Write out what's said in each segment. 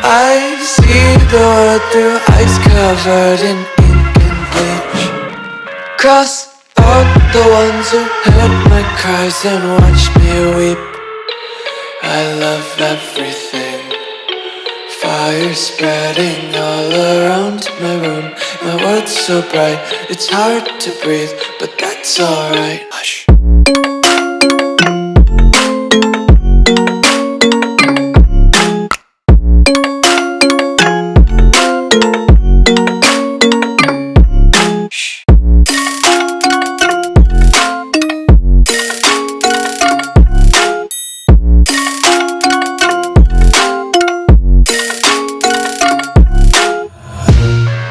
I see the world through ice covered in ink and bleach. Cross out the ones who heard my cries and watched me weep. I love everything. Fire spreading all around my room. My world's so bright, it's hard to breathe, but that's alright. Hush.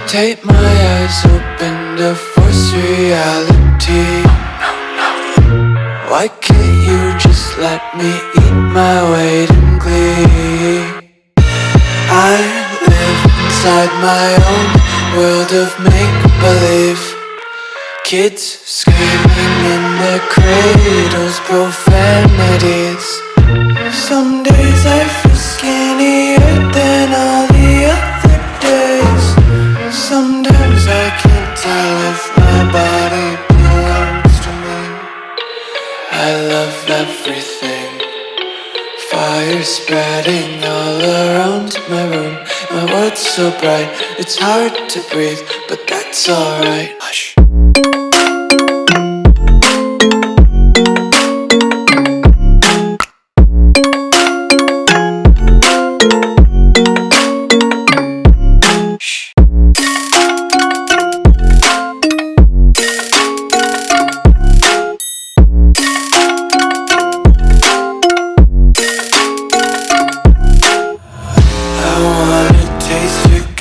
Tape my eyes open to force reality. Why can't you just let me eat my weight in glee? I live inside my own world of make-believe. Kids screaming in their cradles, profanities. Some days I feel skinnier than all the other days. Sometimes I can't tell if my body belongs to me. I love everything. Fire spreading all around my room. My world's so bright, it's hard to breathe, but that's alright. Hush.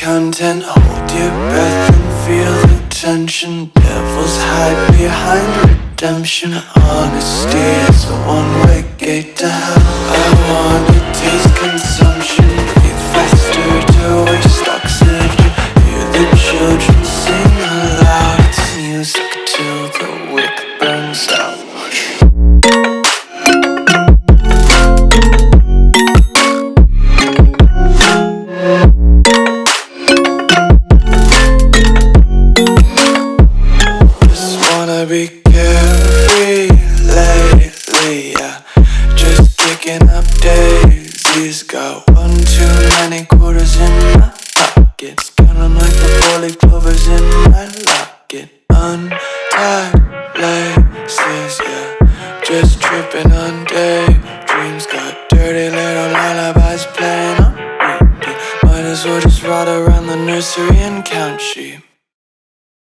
Content, hold your breath and feel the tension. Devils hide behind redemption. Honesty is a one-way gate to hell. I wanna taste consumption, breathe faster to waste oxygen. Hear the children sing aloud. It's music till the wick burns out. Be carefree lately, yeah. Just kicking up daisies. Got one too many quarters in my pockets. Counting like the 4-leaf clovers in my locket. Untied laces, yeah. Just tripping on daydreams. Got dirty little lullabies playing on repeat. Might as well just ride around the nursery and count sheep.